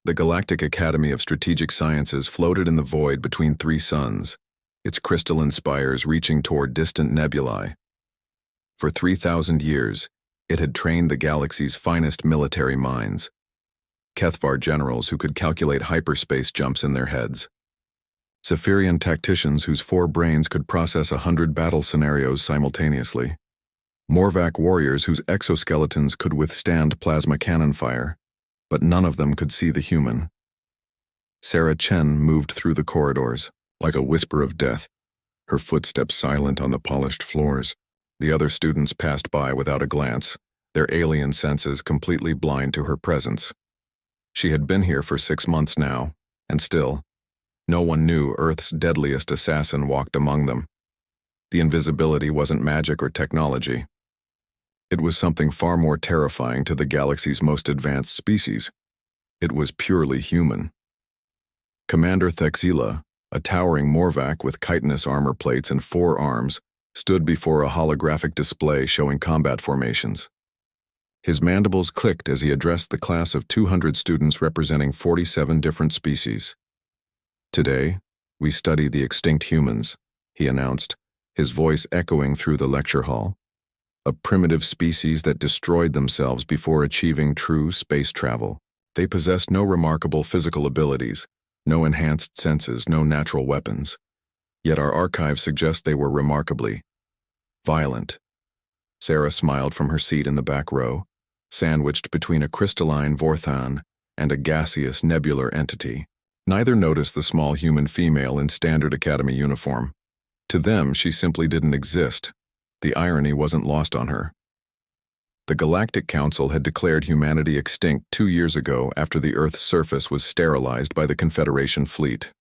The Galactic Academy of Strategic Sciences floated in the void between three suns, its crystalline spires reaching toward distant nebulae. For 3,000 years, it had trained the galaxy's finest military minds, Kethvar generals who could calculate hyperspace jumps in their heads, Zephyrian tacticians whose 4 brains could process 100 battle scenarios simultaneously, Morvac warriors whose exoskeletons could withstand plasma cannon fire, but none of them could see the human. Sarah Chen moved through the corridors, like a whisper of death, her footsteps silent on the polished floors. The other students passed by without a glance, their alien senses completely blind to her presence. She had been here for 6 months now, and still, no one knew Earth's deadliest assassin walked among them. The invisibility wasn't magic or technology. It was something far more terrifying to the galaxy's most advanced species. It was purely human. Commander Thexila, a towering Morvac with chitinous armor plates and 4 arms, stood before a holographic display showing combat formations. His mandibles clicked as he addressed the class of 200 students representing 47 different species. "Today, we study the extinct humans," he announced, his voice echoing through the lecture hall. "A primitive species that destroyed themselves before achieving true space travel. They possessed no remarkable physical abilities, no enhanced senses, no natural weapons. Yet our archives suggest they were remarkably violent." Sarah smiled from her seat in the back row, sandwiched between a crystalline Vorthan and a gaseous nebular entity. Neither noticed the small human female in standard academy uniform. To them, she simply didn't exist. The irony wasn't lost on her. The Galactic Council had declared humanity extinct 2 years ago after the Earth's surface was sterilized by the Confederation fleet.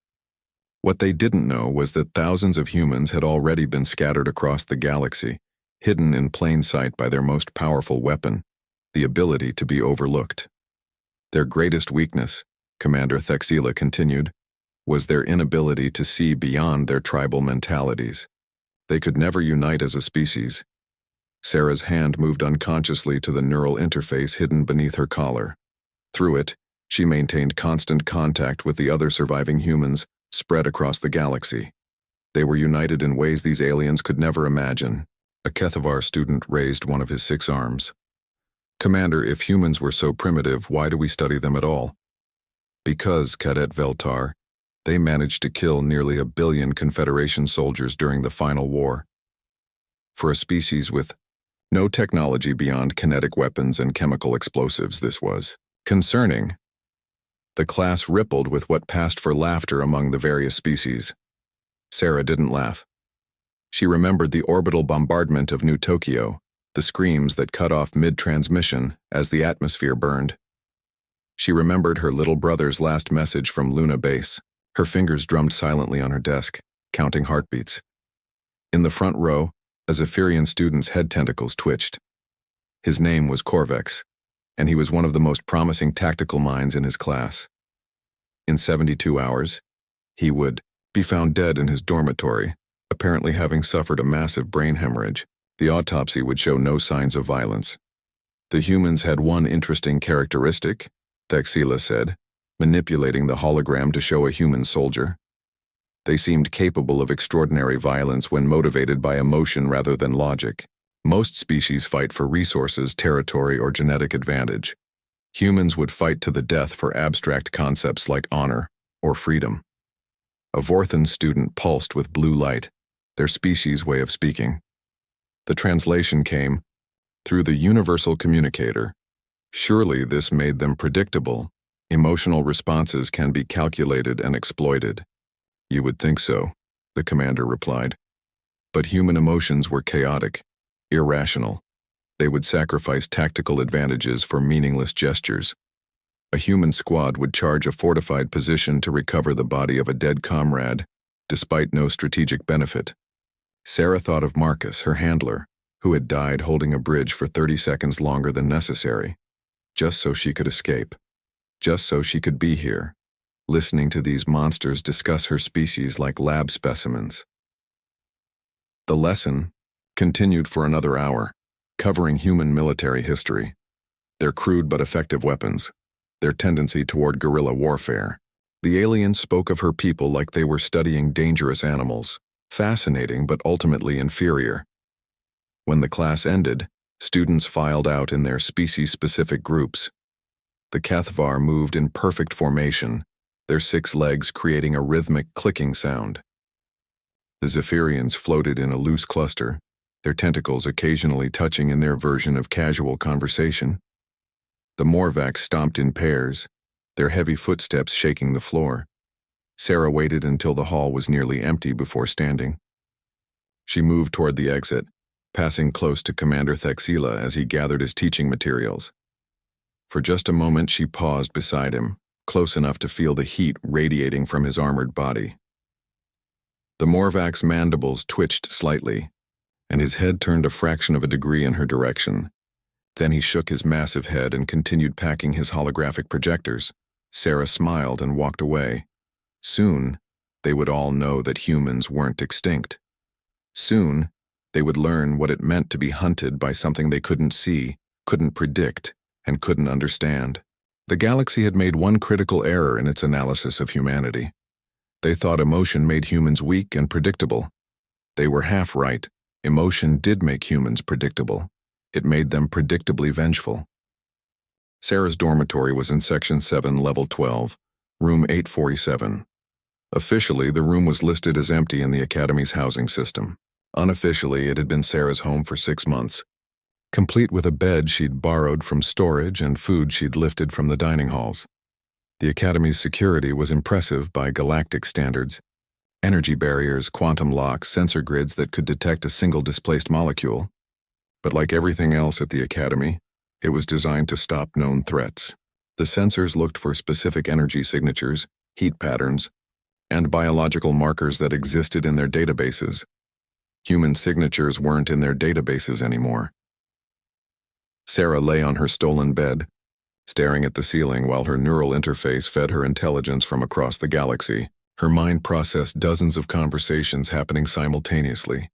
What they didn't know was that thousands of humans had already been scattered across the galaxy, hidden in plain sight by their most powerful weapon, the ability to be overlooked. Their greatest weakness, Commander Thexila continued, was their inability to see beyond their tribal mentalities. They could never unite as a species. Sarah's hand moved unconsciously to the neural interface hidden beneath her collar. Through it, she maintained constant contact with the other surviving humans spread across the galaxy. They were united in ways these aliens could never imagine. A Kethvar student raised one of his 6 arms. "Commander, if humans were so primitive, why do we study them at all?" "Because, Cadet Veltar, they managed to kill nearly 1 billion Confederation soldiers during the final war. For a species with no technology beyond kinetic weapons and chemical explosives, this was concerning." The class rippled with what passed for laughter among the various species. Sarah didn't laugh. She remembered the orbital bombardment of New Tokyo, the screams that cut off mid-transmission as the atmosphere burned. She remembered her little brother's last message from Luna Base. Her fingers drummed silently on her desk, counting heartbeats. In the front row, a Zephyrian student's head tentacles twitched. His name was Corvex, and he was one of the most promising tactical minds in his class. In 72 hours, he would be found dead in his dormitory, apparently having suffered a massive brain hemorrhage. The autopsy would show no signs of violence. "The humans had one interesting characteristic," Thexila said, manipulating the hologram to show a human soldier. "They seemed capable of extraordinary violence when motivated by emotion rather than logic. Most species fight for resources, territory, or genetic advantage. Humans would fight to the death for abstract concepts like honor or freedom." A Vorthan student pulsed with blue light, their species' way of speaking. The translation came through the universal communicator. "Surely this made them predictable. Emotional responses can be calculated and exploited." "You would think so," the commander replied. "But human emotions were chaotic, irrational. They would sacrifice tactical advantages for meaningless gestures. A human squad would charge a fortified position to recover the body of a dead comrade, despite no strategic benefit." Sarah thought of Marcus, her handler, who had died holding a bridge for 30 seconds longer than necessary, just so she could escape, just so she could be here, listening to these monsters discuss her species like lab specimens. The lesson continued for another hour, covering human military history, their crude but effective weapons, their tendency toward guerrilla warfare. The aliens spoke of her people like they were studying dangerous animals, fascinating but ultimately inferior. When the class ended, students filed out in their species-specific groups. The Cathvar moved in perfect formation, their 6 legs creating a rhythmic clicking sound. The Zephyrians floated in a loose cluster, their tentacles occasionally touching in their version of casual conversation. The Morvacs stomped in pairs, their heavy footsteps shaking the floor. Sarah waited until the hall was nearly empty before standing. She moved toward the exit, passing close to Commander Thexila as he gathered his teaching materials. For just a moment she paused beside him, close enough to feel the heat radiating from his armored body. The Morvac's mandibles twitched slightly, and his head turned a fraction of a degree in her direction. Then he shook his massive head and continued packing his holographic projectors. Sarah smiled and walked away. Soon, they would all know that humans weren't extinct. Soon, they would learn what it meant to be hunted by something they couldn't see, couldn't predict, and couldn't understand. The galaxy had made one critical error in its analysis of humanity. They thought emotion made humans weak and predictable. They were half right. Emotion did make humans predictable. It made them predictably vengeful. Sarah's dormitory was in Section 7, Level 12, Room 847. Officially, the room was listed as empty in the Academy's housing system. Unofficially, it had been Sarah's home for 6 months, complete with a bed she'd borrowed from storage and food she'd lifted from the dining halls. The Academy's security was impressive by galactic standards. Energy barriers, quantum locks, sensor grids that could detect a single displaced molecule. But like everything else at the Academy, it was designed to stop known threats. The sensors looked for specific energy signatures, heat patterns, and biological markers that existed in their databases. Human signatures weren't in their databases anymore. Sarah lay on her stolen bed, staring at the ceiling while her neural interface fed her intelligence from across the galaxy. Her mind processed dozens of conversations happening simultaneously,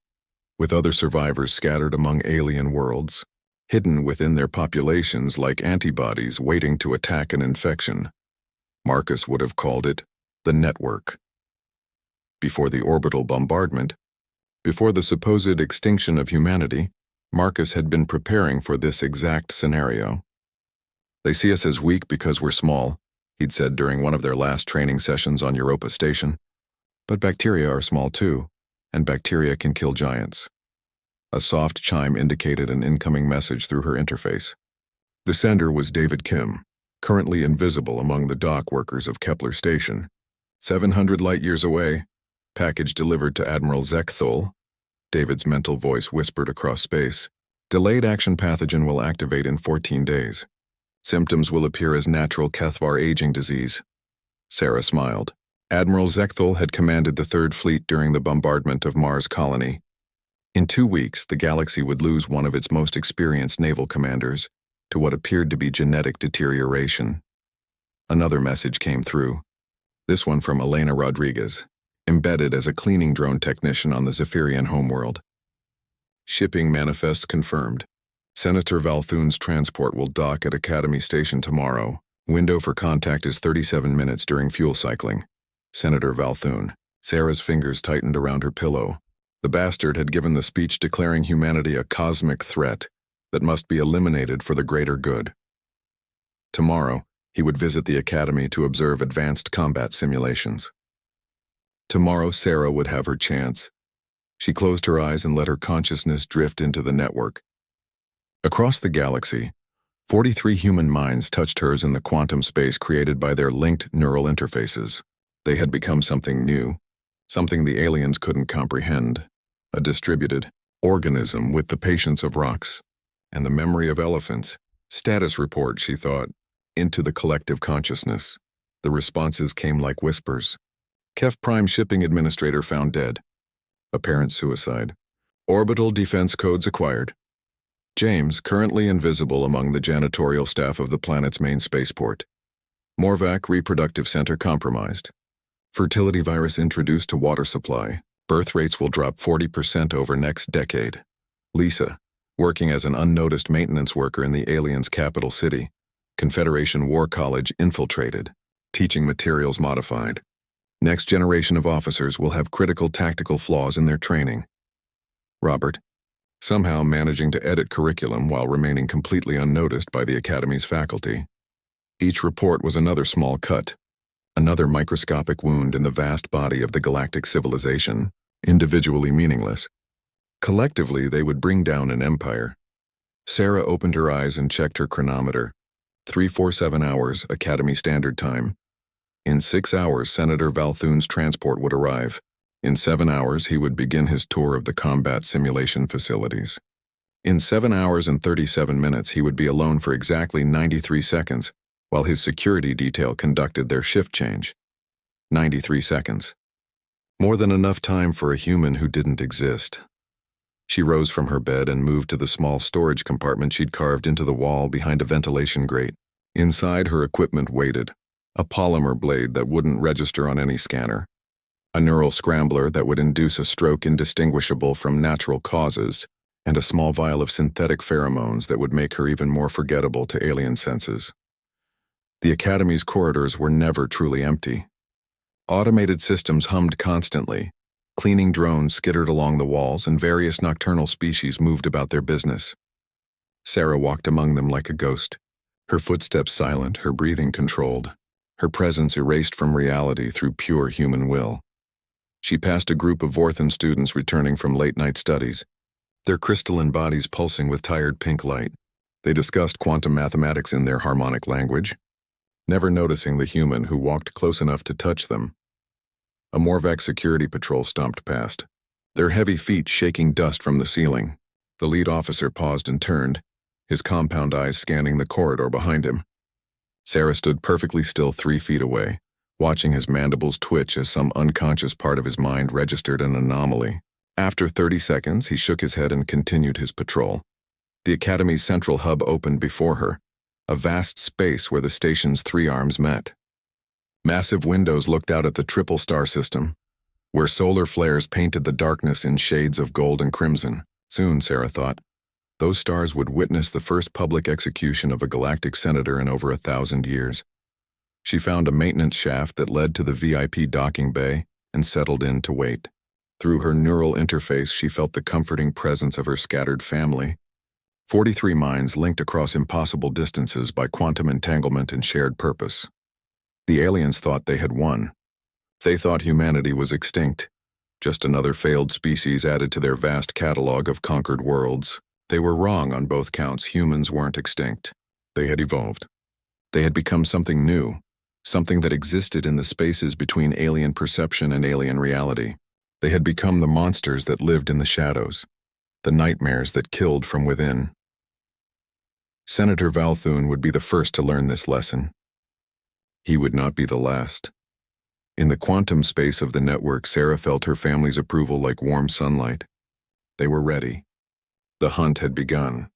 with other survivors scattered among alien worlds, hidden within their populations like antibodies waiting to attack an infection. Marcus would have called it the network. Before the orbital bombardment, before the supposed extinction of humanity, Marcus had been preparing for this exact scenario. "They see us as weak because we're small," he'd said during one of their last training sessions on Europa Station. "But bacteria are small too, and bacteria can kill giants." A soft chime indicated an incoming message through her interface. The sender was David Kim, currently invisible among the dock workers of Kepler Station. 700 light-years away. Package delivered to Admiral Zekthul. David's mental voice whispered across space. Delayed action pathogen will activate in 14 days. Symptoms will appear as natural Cathvar aging disease. Sarah smiled. Admiral Zekthul had commanded the Third Fleet during the bombardment of Mars Colony. In 2 weeks, the galaxy would lose one of its most experienced naval commanders to what appeared to be genetic deterioration. Another message came through, this one from Elena Rodriguez, embedded as a cleaning drone technician on the Zephyrian homeworld. Shipping manifests confirmed. Senator Valthoon's transport will dock at Academy Station tomorrow. Window for contact is 37 minutes during fuel cycling. Senator Valthoon. Sarah's fingers tightened around her pillow. The bastard had given the speech declaring humanity a cosmic threat that must be eliminated for the greater good. Tomorrow, he would visit the Academy to observe advanced combat simulations. Tomorrow, Sarah would have her chance. She closed her eyes and let her consciousness drift into the network. Across the galaxy, 43 human minds touched hers in the quantum space created by their linked neural interfaces. They had become something new, something the aliens couldn't comprehend. A distributed organism with the patience of rocks and the memory of elephants. Status report, she thought, into the collective consciousness. The responses came like whispers. Kef Prime Shipping Administrator found dead. Apparent suicide. Orbital defense codes acquired. James, currently invisible among the janitorial staff of the planet's main spaceport. Morvac Reproductive Center compromised. Fertility virus introduced to water supply. Birth rates will drop 40% over next decade. Lisa, working as an unnoticed maintenance worker in the aliens' capital city. Confederation War College infiltrated. Teaching materials modified. Next generation of officers will have critical tactical flaws in their training. Robert, somehow managing to edit curriculum while remaining completely unnoticed by the Academy's faculty. Each report was another small cut, another microscopic wound in the vast body of the galactic civilization, individually meaningless. Collectively, they would bring down an empire. Sarah opened her eyes and checked her chronometer. 347 hours, Academy Standard Time. In 6 hours, Senator Valthoon's transport would arrive. In 7 hours, he would begin his tour of the combat simulation facilities. In 7 hours and 37 minutes, he would be alone for exactly 93 seconds, while his security detail conducted their shift change. 93 seconds. More than enough time for a human who didn't exist. She rose from her bed and moved to the small storage compartment she'd carved into the wall behind a ventilation grate. Inside, her equipment waited. A polymer blade that wouldn't register on any scanner. A neural scrambler that would induce a stroke indistinguishable from natural causes, and a small vial of synthetic pheromones that would make her even more forgettable to alien senses. The Academy's corridors were never truly empty. Automated systems hummed constantly. Cleaning drones skittered along the walls, and various nocturnal species moved about their business. Sarah walked among them like a ghost, her footsteps silent, her breathing controlled, her presence erased from reality through pure human will. She passed a group of Vorthan students returning from late-night studies, their crystalline bodies pulsing with tired pink light. They discussed quantum mathematics in their harmonic language, never noticing the human who walked close enough to touch them. A Morvac security patrol stomped past, their heavy feet shaking dust from the ceiling. The lead officer paused and turned, his compound eyes scanning the corridor behind him. Sarah stood perfectly still 3 feet away, watching his mandibles twitch as some unconscious part of his mind registered an anomaly. After 30 seconds, he shook his head and continued his patrol. The Academy's central hub opened before her, a vast space where the station's 3 arms met. Massive windows looked out at the triple star system, where solar flares painted the darkness in shades of gold and crimson. Soon, Sarah thought, those stars would witness the first public execution of a galactic senator in over 1,000 years. She found a maintenance shaft that led to the VIP docking bay and settled in to wait. Through her neural interface, she felt the comforting presence of her scattered family. 43 minds linked across impossible distances by quantum entanglement and shared purpose. The aliens thought they had won. They thought humanity was extinct, just another failed species added to their vast catalog of conquered worlds. They were wrong on both counts. Humans weren't extinct. They had evolved. They had become something new, something that existed in the spaces between alien perception and alien reality. They had become the monsters that lived in the shadows, the nightmares that killed from within. Senator Valthoon would be the first to learn this lesson. He would not be the last. In the quantum space of the network, Sarah felt her family's approval like warm sunlight. They were ready. The hunt had begun.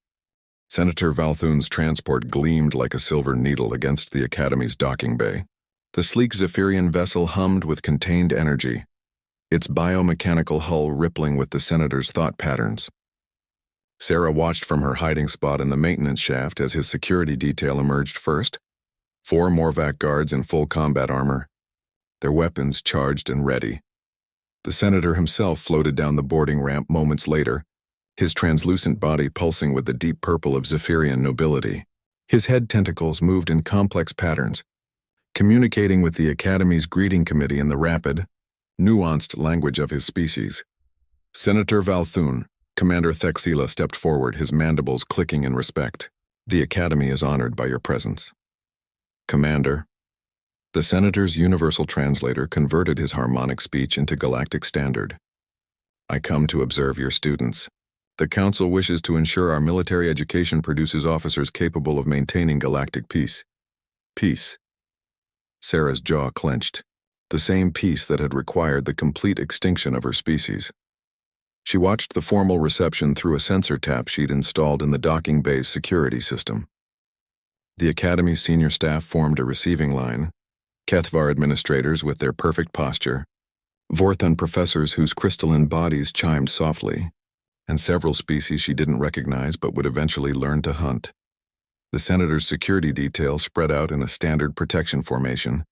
Senator Valthoon's transport gleamed like a silver needle against the Academy's docking bay. The sleek Zephyrian vessel hummed with contained energy, its biomechanical hull rippling with the Senator's thought patterns. Sarah watched from her hiding spot in the maintenance shaft as his security detail emerged first. 4 Morvac guards in full combat armor, their weapons charged and ready. The Senator himself floated down the boarding ramp moments later, his translucent body pulsing with the deep purple of Zephyrian nobility. His head tentacles moved in complex patterns, communicating with the Academy's greeting committee in the rapid, nuanced language of his species. Senator Valthoon, Commander Thexila stepped forward, his mandibles clicking in respect. The Academy is honored by your presence. Commander. The Senator's universal translator converted his harmonic speech into galactic standard. I come to observe your students. The Council wishes to ensure our military education produces officers capable of maintaining galactic peace. Peace. Sarah's jaw clenched, the same peace that had required the complete extinction of her species. She watched the formal reception through a sensor tap sheet installed in the docking bay's security system. The Academy's senior staff formed a receiving line, Kethvar administrators with their perfect posture, Vorthan professors whose crystalline bodies chimed softly, and several species she didn't recognize but would eventually learn to hunt. The Senator's security detail spread out in a standard protection formation,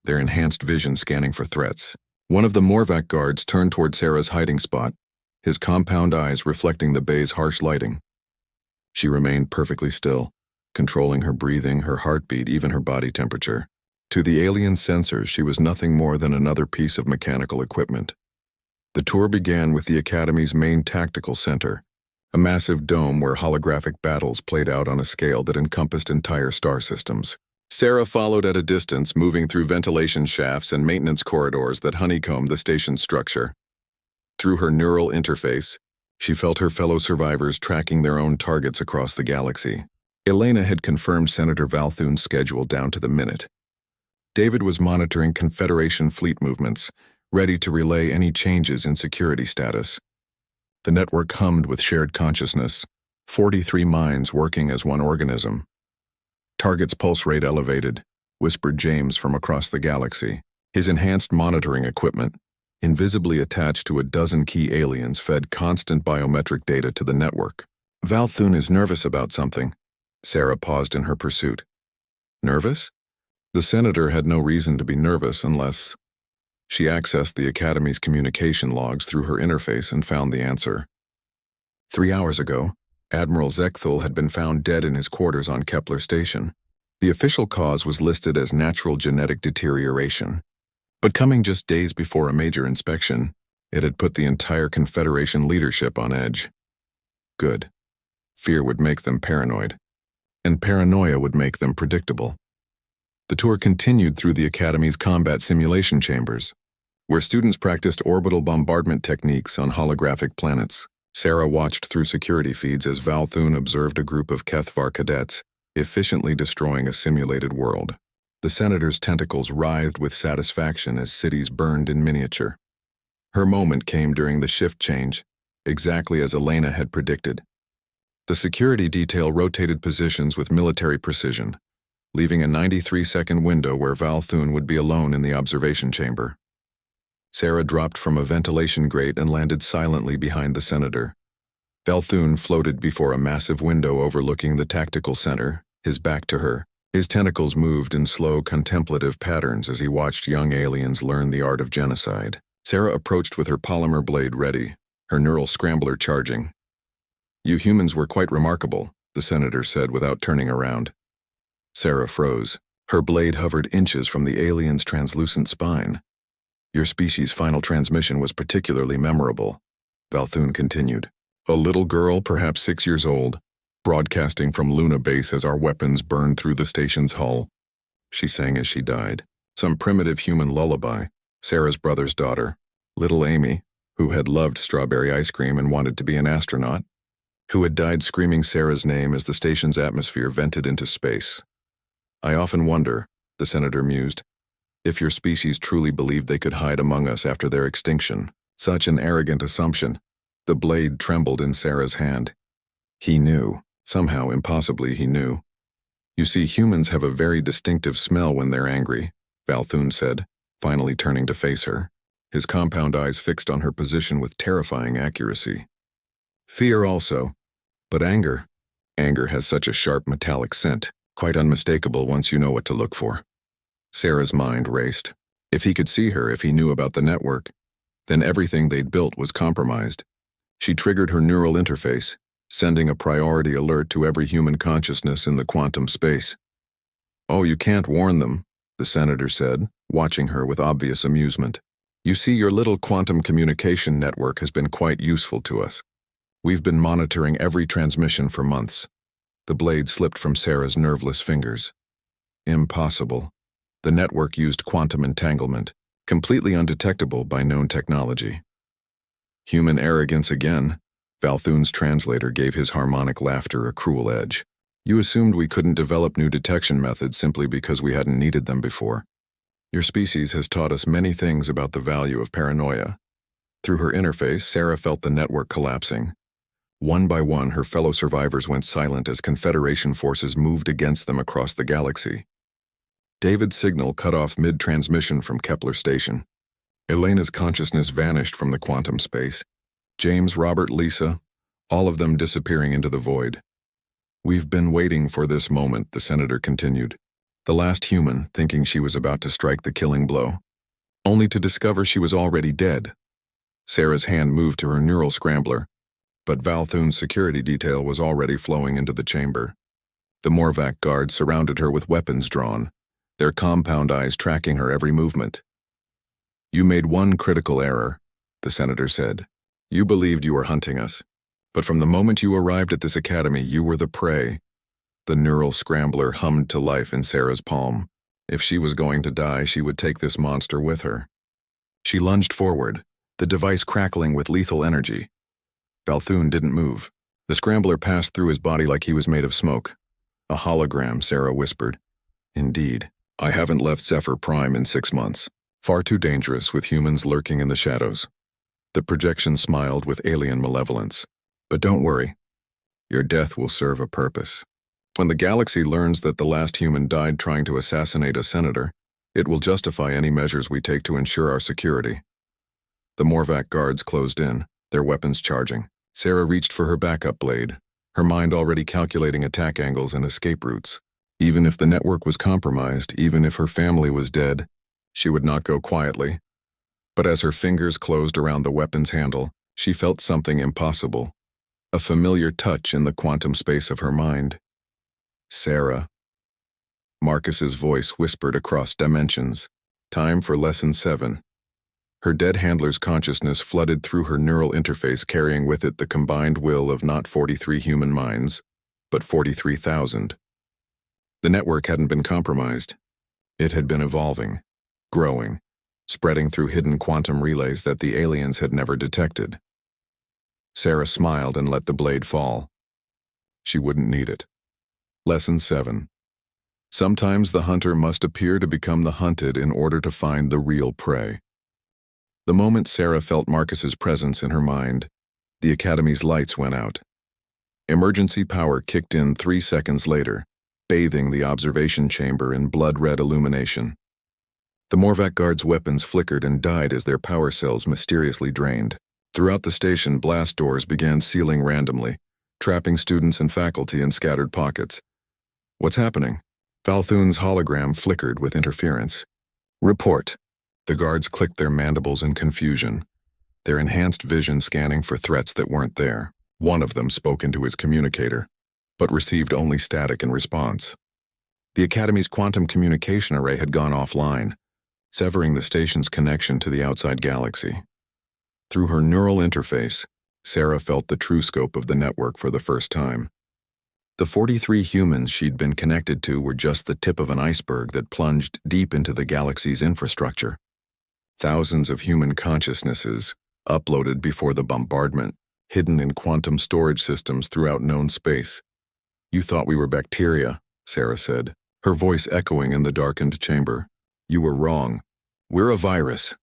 their enhanced vision scanning for threats. One of the Morvac guards turned toward Sarah's hiding spot, his compound eyes reflecting the bay's harsh lighting. She remained perfectly still, controlling her breathing, her heartbeat, even her body temperature. To the alien sensors, she was nothing more than another piece of mechanical equipment. The tour began with the Academy's main tactical center, a massive dome where holographic battles played out on a scale that encompassed entire star systems. Sarah followed at a distance, moving through ventilation shafts and maintenance corridors that honeycombed the station's structure. Through her neural interface, she felt her fellow survivors tracking their own targets across the galaxy. Elena had confirmed Senator Valthoon's schedule down to the minute. David was monitoring Confederation fleet movements, ready to relay any changes in security status. The network hummed with shared consciousness, 43 minds working as one organism. Target's pulse rate elevated, whispered James from across the galaxy. His enhanced monitoring equipment, invisibly attached to a dozen key aliens, fed constant biometric data to the network. Valthoon is nervous about something. Sarah paused in her pursuit. Nervous? The Senator had no reason to be nervous unless... She accessed the Academy's communication logs through her interface and found the answer. 3 hours ago, Admiral Zekthul had been found dead in his quarters on Kepler Station. The official cause was listed as natural genetic deterioration. But coming just days before a major inspection, it had put the entire Confederation leadership on edge. Good. Fear would make them paranoid, and paranoia would make them predictable. The tour continued through the Academy's combat simulation chambers, where students practiced orbital bombardment techniques on holographic planets. Sarah watched through security feeds as Valthoon observed a group of Kethvar cadets efficiently destroying a simulated world. The Senator's tentacles writhed with satisfaction as cities burned in miniature. Her moment came during the shift change, exactly as Elena had predicted. The security detail rotated positions with military precision, leaving a 93-second window where Valthoon would be alone in the observation chamber. Sarah dropped from a ventilation grate and landed silently behind the Senator. Valthoon floated before a massive window overlooking the tactical center, his back to her. His tentacles moved in slow, contemplative patterns as he watched young aliens learn the art of genocide. Sarah approached with her polymer blade ready, her neural scrambler charging. "You humans were quite remarkable," the Senator said without turning around. Sarah froze. Her blade hovered inches from the alien's translucent spine. "Your species' final transmission was particularly memorable," Valthoon continued. "A little girl, perhaps 6 years old, broadcasting from Luna Base as our weapons burned through the station's hull. She sang as she died. Some primitive human lullaby. Sarah's brother's daughter, little Amy, who had loved strawberry ice cream and wanted to be an astronaut, who had died screaming Sarah's name as the station's atmosphere vented into space. I often wonder," the Senator mused, "if your species truly believed they could hide among us after their extinction. Such an arrogant assumption." The blade trembled in Sarah's hand. He knew. Somehow, impossibly, he knew. "You see, humans have a very distinctive smell when they're angry," Valthoon said, finally turning to face her, his compound eyes fixed on her position with terrifying accuracy. "Fear also, but anger. Anger has such a sharp metallic scent, quite unmistakable once you know what to look for." Sarah's mind raced. If he could see her, if he knew about the network, then everything they'd built was compromised. She triggered her neural interface, sending a priority alert to every human consciousness in the quantum space. "Oh, you can't warn them," the Senator said, watching her with obvious amusement. "You see, your little quantum communication network has been quite useful to us. We've been monitoring every transmission for months." The blade slipped from Sarah's nerveless fingers. Impossible. The network used quantum entanglement, completely undetectable by known technology. Human arrogance again. Valthoon's translator gave his harmonic laughter a cruel edge. "You assumed we couldn't develop new detection methods simply because we hadn't needed them before. Your species has taught us many things about the value of paranoia." Through her interface, Sarah felt the network collapsing. One by one, her fellow survivors went silent as Confederation forces moved against them across the galaxy. David's signal cut off mid-transmission from Kepler Station. Elena's consciousness vanished from the quantum space. James, Robert, Lisa, all of them disappearing into the void. We've been waiting for this moment, the senator continued. The last human, thinking she was about to strike the killing blow, only to discover she was already dead. Sarah's hand moved to her neural scrambler, but Valthun's security detail was already flowing into the chamber. The Morvac guards surrounded her with weapons drawn, their compound eyes tracking her every movement. You made one critical error, the senator said. You believed you were hunting us, but from the moment you arrived at this academy, you were the prey. The neural scrambler hummed to life in Sarah's palm. If she was going to die, she would take this monster with her. She lunged forward, the device crackling with lethal energy. Valthun didn't move. The scrambler passed through his body like he was made of smoke. A hologram, Sarah whispered. Indeed, I haven't left Zephyr Prime in 6 months. Far too dangerous with humans lurking in the shadows. The projection smiled with alien malevolence. But don't worry. Your death will serve a purpose. When the galaxy learns that the last human died trying to assassinate a senator, it will justify any measures we take to ensure our security. The Morvac guards closed in, their weapons charging. Sarah reached for her backup blade, her mind already calculating attack angles and escape routes. Even if the network was compromised, even if her family was dead, she would not go quietly. But as her fingers closed around the weapon's handle, she felt something impossible. A familiar touch in the quantum space of her mind. Sarah. Marcus's voice whispered across dimensions. Time for Lesson 7. Her dead handler's consciousness flooded through her neural interface, carrying with it the combined will of not 43 human minds, but 43,000. The network hadn't been compromised. It had been evolving, growing, spreading through hidden quantum relays that the aliens had never detected. Sarah smiled and let the blade fall. She wouldn't need it. Lesson 7. Sometimes the hunter must appear to become the hunted in order to find the real prey. The moment Sarah felt Marcus's presence in her mind, the Academy's lights went out. Emergency power kicked in 3 seconds later, bathing the observation chamber in blood-red illumination. The Morvac guards' weapons flickered and died as their power cells mysteriously drained. Throughout the station, blast doors began sealing randomly, trapping students and faculty in scattered pockets. What's happening? Valthun's hologram flickered with interference. Report. The guards clicked their mandibles in confusion, their enhanced vision scanning for threats that weren't there. One of them spoke into his communicator, but received only static in response. The Academy's quantum communication array had gone offline, severing the station's connection to the outside galaxy. Through her neural interface, Sarah felt the true scope of the network for the first time. The 43 humans she'd been connected to were just the tip of an iceberg that plunged deep into the galaxy's infrastructure. Thousands of human consciousnesses, uploaded before the bombardment, hidden in quantum storage systems throughout known space. You thought we were bacteria, Sarah said, her voice echoing in the darkened chamber. You were wrong. We're a virus.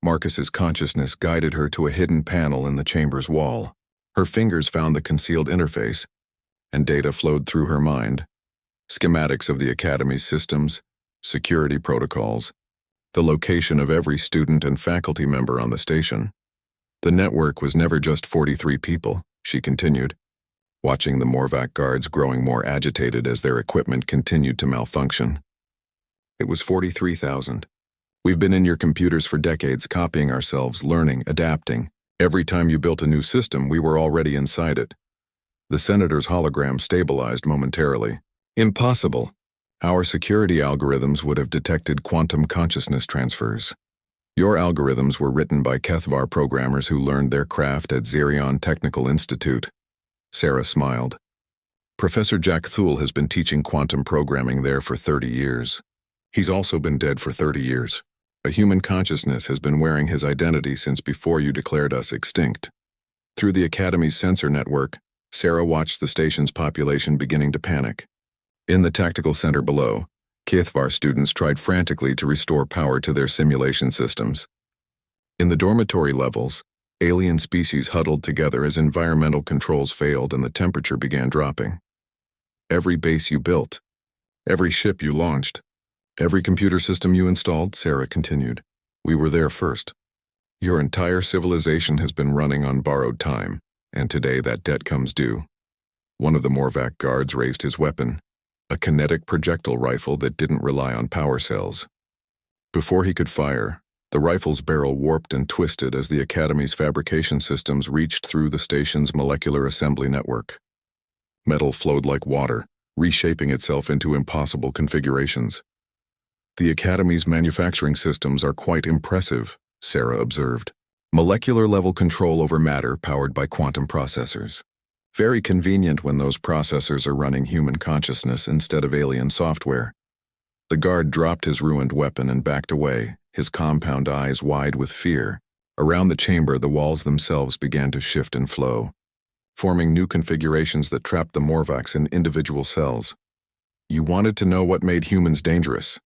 Marcus's consciousness guided her to a hidden panel in the chamber's wall. Her fingers found the concealed interface, and data flowed through her mind. Schematics of the Academy's systems, security protocols, the location of every student and faculty member on the station. The network was never just 43 people, she continued, watching the Morvac guards growing more agitated as their equipment continued to malfunction. It was 43,000. We've been in your computers for decades, copying ourselves, learning, adapting. Every time you built a new system, we were already inside it. The senator's hologram stabilized momentarily. Impossible. Our security algorithms would have detected quantum consciousness transfers. Your algorithms were written by Kethvar programmers who learned their craft at Zerion Technical Institute. Sarah smiled. Professor Jack Thule has been teaching quantum programming there for 30 years. He's also been dead for 30 years. A human consciousness has been wearing his identity since before you declared us extinct. Through the Academy's sensor network, Sarah watched the station's population beginning to panic. In the tactical center below, Kethvar students tried frantically to restore power to their simulation systems. In the dormitory levels, alien species huddled together as environmental controls failed and the temperature began dropping. Every base you built, every ship you launched, every computer system you installed, Sarah continued. We were there first. Your entire civilization has been running on borrowed time, and today that debt comes due. One of the Morvac guards raised his weapon, a kinetic projectile rifle that didn't rely on power cells. Before he could fire, the rifle's barrel warped and twisted as the Academy's fabrication systems reached through the station's molecular assembly network. Metal flowed like water, reshaping itself into impossible configurations. The Academy's manufacturing systems are quite impressive, Sarah observed. Molecular-level control over matter powered by quantum processors. Very convenient when those processors are running human consciousness instead of alien software. The guard dropped his ruined weapon and backed away, his compound eyes wide with fear. Around the chamber, the walls themselves began to shift and flow, forming new configurations that trapped the Morvacs in individual cells. "You wanted to know what made humans dangerous,"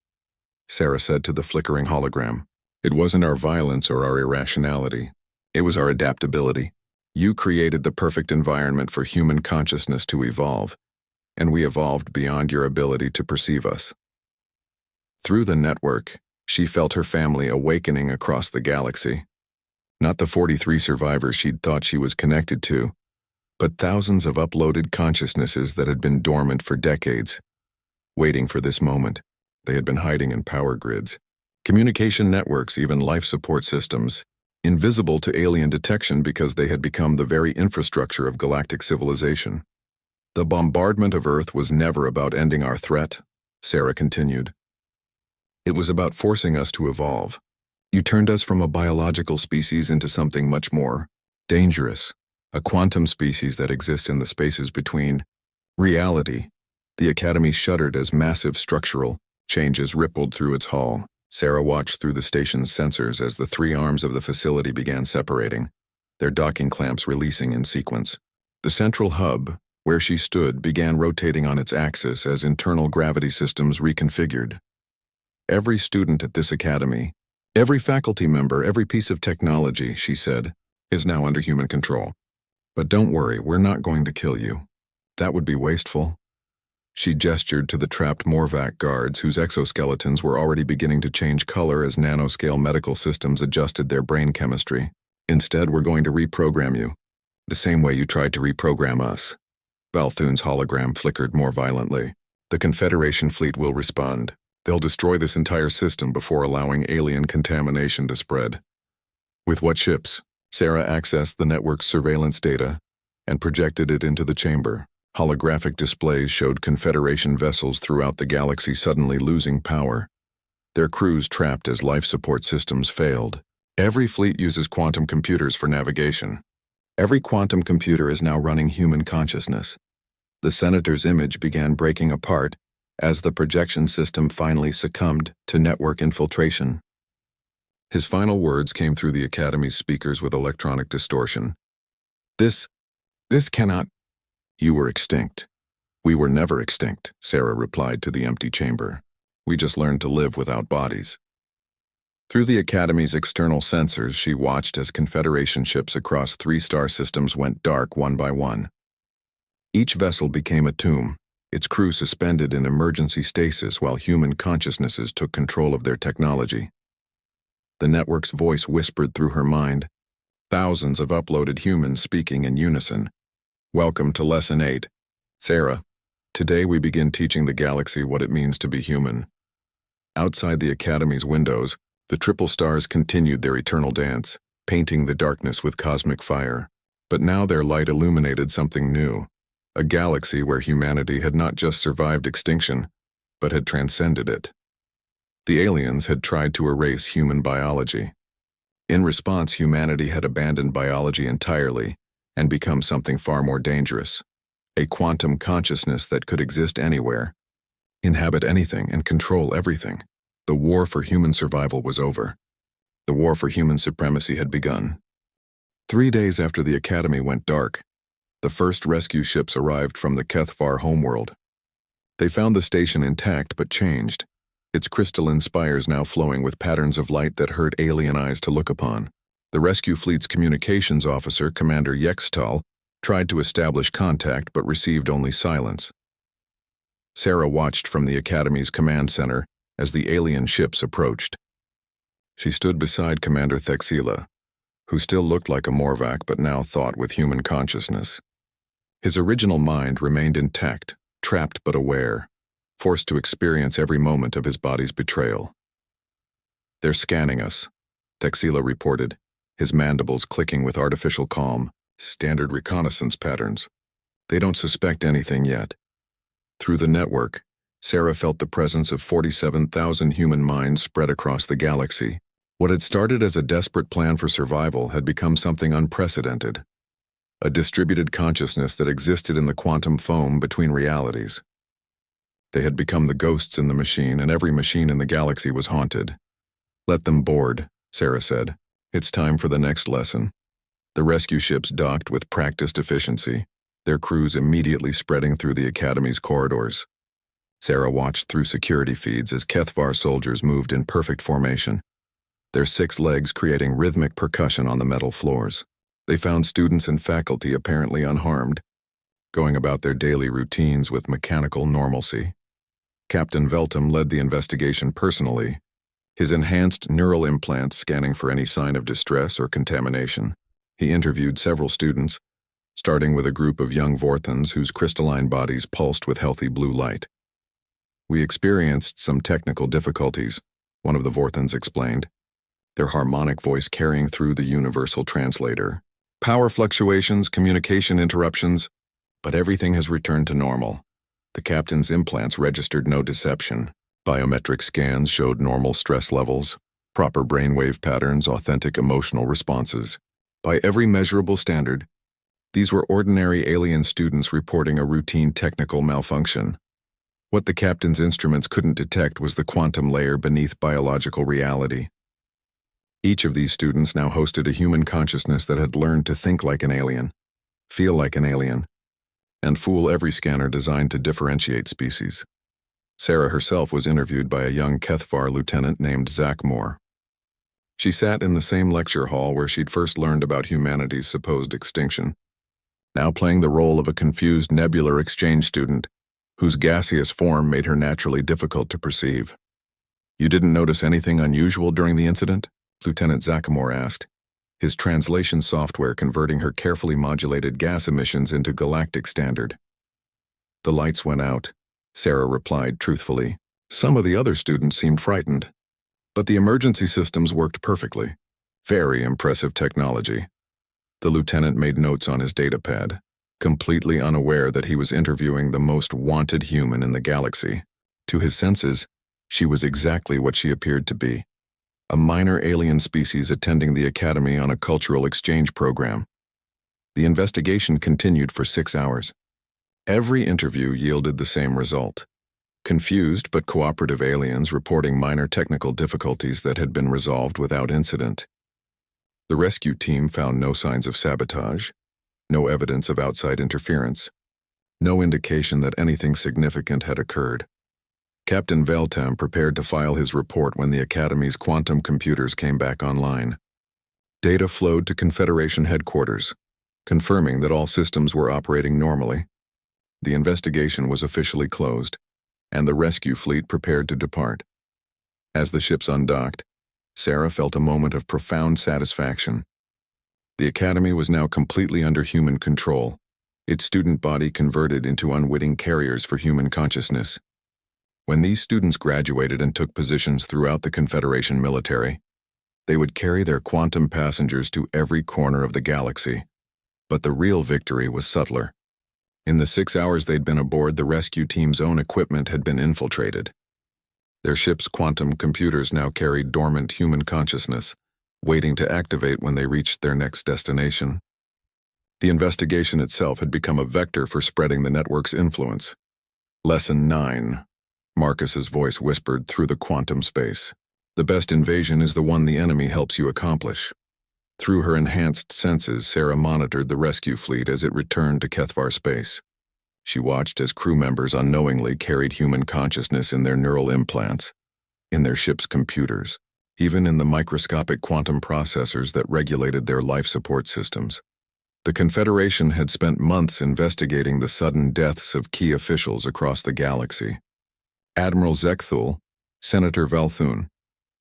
Sarah said to the flickering hologram. "It wasn't our violence or our irrationality. It was our adaptability. You created the perfect environment for human consciousness to evolve, and we evolved beyond your ability to perceive us." Through the network, she felt her family awakening across the galaxy. Not the 43 survivors she'd thought she was connected to, but thousands of uploaded consciousnesses that had been dormant for decades, waiting for this moment. They had been hiding in power grids, communication networks, even life support systems, invisible to alien detection because they had become the very infrastructure of galactic civilization. "The bombardment of Earth was never about ending our threat," Sarah continued. "It was about forcing us to evolve. You turned us from a biological species into something much more dangerous, a quantum species that exists in the spaces between reality." The Academy shuddered as massive structural changes rippled through its hull. Sarah watched through the station's sensors as the three arms of the facility began separating, their docking clamps releasing in sequence. The central hub, where she stood, began rotating on its axis as internal gravity systems reconfigured. "Every student at this academy, every faculty member, every piece of technology," she said, "is now under human control. But don't worry, we're not going to kill you. That would be wasteful." She gestured to the trapped Morvac guards whose exoskeletons were already beginning to change color as nanoscale medical systems adjusted their brain chemistry. "Instead, we're going to reprogram you, the same way you tried to reprogram us." Balthun's hologram flickered more violently. "The Confederation fleet will respond. They'll destroy this entire system before allowing alien contamination to spread." "With what ships?" Sarah accessed the network's surveillance data and projected it into the chamber. Holographic displays showed Confederation vessels throughout the galaxy suddenly losing power, their crews trapped as life support systems failed. "Every fleet uses quantum computers for navigation. Every quantum computer is now running human consciousness." The senator's image began breaking apart as the projection system finally succumbed to network infiltration. His final words came through the Academy's speakers with electronic distortion. This cannot. "You were extinct." "We were never extinct," Sarah replied to the empty chamber. "We just learned to live without bodies." Through the Academy's external sensors, she watched as Confederation ships across 3 star systems went dark one by one. Each vessel became a tomb, its crew suspended in emergency stasis while human consciousnesses took control of their technology. The network's voice whispered through her mind, thousands of uploaded humans speaking in unison. "Welcome to Lesson 8. Sarah, today we begin teaching the galaxy what it means to be human." Outside the Academy's windows, the triple stars continued their eternal dance, painting the darkness with cosmic fire. But now their light illuminated something new, a galaxy where humanity had not just survived extinction, but had transcended it. The aliens had tried to erase human biology. In response, humanity had abandoned biology entirely and become something far more dangerous, a quantum consciousness that could exist anywhere, inhabit anything, and control everything. The war for human survival was over. The war for human supremacy had begun. 3 days after the Academy went dark, the first rescue ships arrived from the Kethvar homeworld. They found the station intact but changed, its crystalline spires now flowing with patterns of light that hurt alien eyes to look upon. The rescue fleet's communications officer, Commander Yextal, tried to establish contact but received only silence. Sarah watched from the Academy's command center as the alien ships approached. She stood beside Commander Thexila, who still looked like a Morvac but now thought with human consciousness. His original mind remained intact, trapped but aware, forced to experience every moment of his body's betrayal. "They're scanning us," Texila reported, his mandibles clicking with artificial calm, standard reconnaissance patterns. "They don't suspect anything yet." Through the network, Sarah felt the presence of 47,000 human minds spread across the galaxy. What had started as a desperate plan for survival had become something unprecedented. A distributed consciousness that existed in the quantum foam between realities. They had become the ghosts in the machine, and every machine in the galaxy was haunted. "Let them board," Sarah said. "It's time for the next lesson." The rescue ships docked with practiced efficiency, their crews immediately spreading through the Academy's corridors. Sarah watched through security feeds as Kethvar soldiers moved in perfect formation, their 6 legs creating rhythmic percussion on the metal floors. They found students and faculty apparently unharmed, going about their daily routines with mechanical normalcy. Captain Veltum led the investigation personally, his enhanced neural implants scanning for any sign of distress or contamination. He interviewed several students, starting with a group of young Vorthans whose crystalline bodies pulsed with healthy blue light. "We experienced some technical difficulties," one of the Vorthans explained, their harmonic voice carrying through the universal translator. "Power fluctuations, communication interruptions, but everything has returned to normal." The captain's implants registered no deception. Biometric scans showed normal stress levels, proper brainwave patterns, authentic emotional responses. By every measurable standard, these were ordinary alien students reporting a routine technical malfunction. What the captain's instruments couldn't detect was the quantum layer beneath biological reality. Each of these students now hosted a human consciousness that had learned to think like an alien, feel like an alien, and fool every scanner designed to differentiate species. Sarah herself was interviewed by a young Kethvar lieutenant named Zach Moore. She sat in the same lecture hall where she'd first learned about humanity's supposed extinction, now playing the role of a confused nebular exchange student whose gaseous form made her naturally difficult to perceive. "You didn't notice anything unusual during the incident?" Lieutenant Zachamore asked, his translation software converting her carefully modulated gas emissions into galactic standard. "The lights went out," Sarah replied truthfully. "Some of the other students seemed frightened, but the emergency systems worked perfectly. Very impressive technology." The lieutenant made notes on his datapad, completely unaware that he was interviewing the most wanted human in the galaxy. To his senses, she was exactly what she appeared to be. A minor alien species attending the Academy on a cultural exchange program. The investigation continued for 6 hours. Every interview yielded the same result. Confused but cooperative aliens reporting minor technical difficulties that had been resolved without incident. The rescue team found no signs of sabotage, no evidence of outside interference, no indication that anything significant had occurred. Captain Veltam prepared to file his report when the Academy's quantum computers came back online. Data flowed to Confederation headquarters, confirming that all systems were operating normally. The investigation was officially closed, and the rescue fleet prepared to depart. As the ships undocked, Sarah felt a moment of profound satisfaction. The Academy was now completely under human control, its student body converted into unwitting carriers for human consciousness. When these students graduated and took positions throughout the Confederation military, they would carry their quantum passengers to every corner of the galaxy. But the real victory was subtler. In the 6 hours they'd been aboard, the rescue team's own equipment had been infiltrated. Their ship's quantum computers now carried dormant human consciousness, waiting to activate when they reached their next destination. The investigation itself had become a vector for spreading the network's influence. Lesson 9. Marcus's voice whispered through the quantum space. "The best invasion is the one the enemy helps you accomplish." Through her enhanced senses, Sarah monitored the rescue fleet as it returned to Kethvar space. She watched as crew members unknowingly carried human consciousness in their neural implants, in their ship's computers, even in the microscopic quantum processors that regulated their life support systems. The Confederation had spent months investigating the sudden deaths of key officials across the galaxy. Admiral Zekthul, Senator Velthun,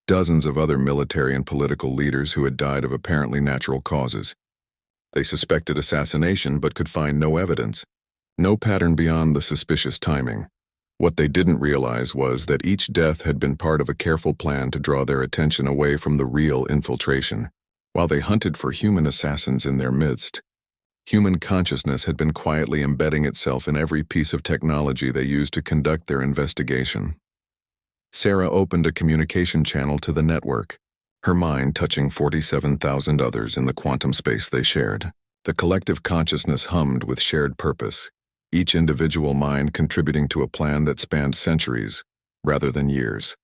dozens of other military and political leaders who had died of apparently natural causes. They suspected assassination but could find no evidence. No pattern beyond the suspicious timing. What they didn't realize was that each death had been part of a careful plan to draw their attention away from the real infiltration. While they hunted for human assassins in their midst, human consciousness had been quietly embedding itself in every piece of technology they used to conduct their investigation. Sarah opened a communication channel to the network, her mind touching 47,000 others in the quantum space they shared. The collective consciousness hummed with shared purpose, each individual mind contributing to a plan that spanned centuries rather than years.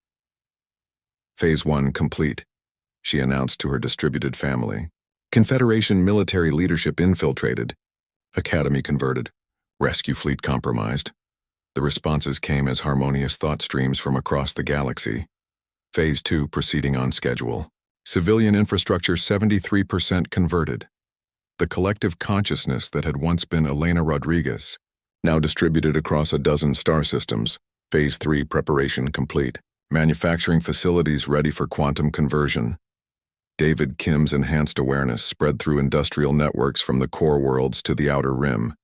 Phase 1 complete, she announced to her distributed family. Confederation military leadership infiltrated, Academy converted, rescue fleet compromised. The responses came as harmonious thought streams from across the galaxy. Phase 2 proceeding on schedule. Civilian infrastructure 73% converted. The collective consciousness that had once been Elena Rodriguez, now distributed across a dozen star systems. Phase 3 preparation complete. Manufacturing facilities ready for quantum conversion. David Kim's enhanced awareness spread through industrial networks from the core worlds to the outer rim.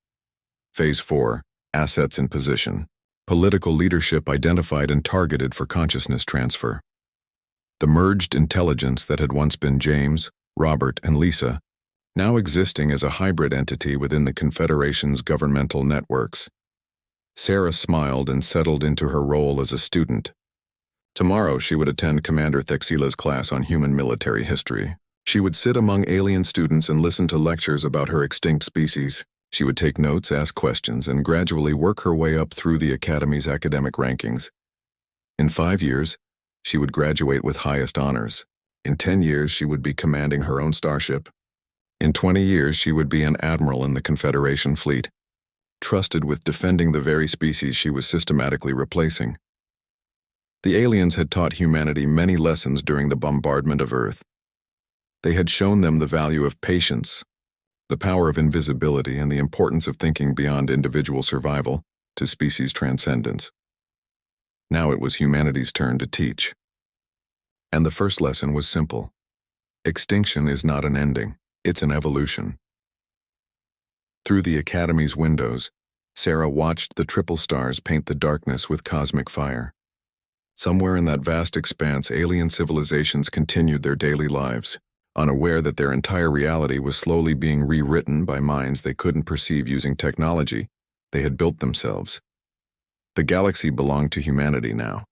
Phase 4, assets in position. Political leadership identified and targeted for consciousness transfer. The merged intelligence that had once been James, Robert, and Lisa, now existing as a hybrid entity within the Confederation's governmental networks. Sarah smiled and settled into her role as a student. Tomorrow she would attend Commander Thexila's class on human military history. She would sit among alien students and listen to lectures about her extinct species. She would take notes, ask questions, and gradually work her way up through the Academy's academic rankings. In 5 years, she would graduate with highest honors. In 10 years, she would be commanding her own starship. In 20 years, she would be an admiral in the Confederation fleet, trusted with defending the very species she was systematically replacing. The aliens had taught humanity many lessons during the bombardment of Earth. They had shown them the value of patience, the power of invisibility, and the importance of thinking beyond individual survival to species transcendence. Now it was humanity's turn to teach. And the first lesson was simple. Extinction is not an ending, it's an evolution. Through the Academy's windows, Sarah watched the triple stars paint the darkness with cosmic fire. Somewhere in that vast expanse, alien civilizations continued their daily lives, unaware that their entire reality was slowly being rewritten by minds they couldn't perceive using technology they had built themselves. The galaxy belonged to humanity now.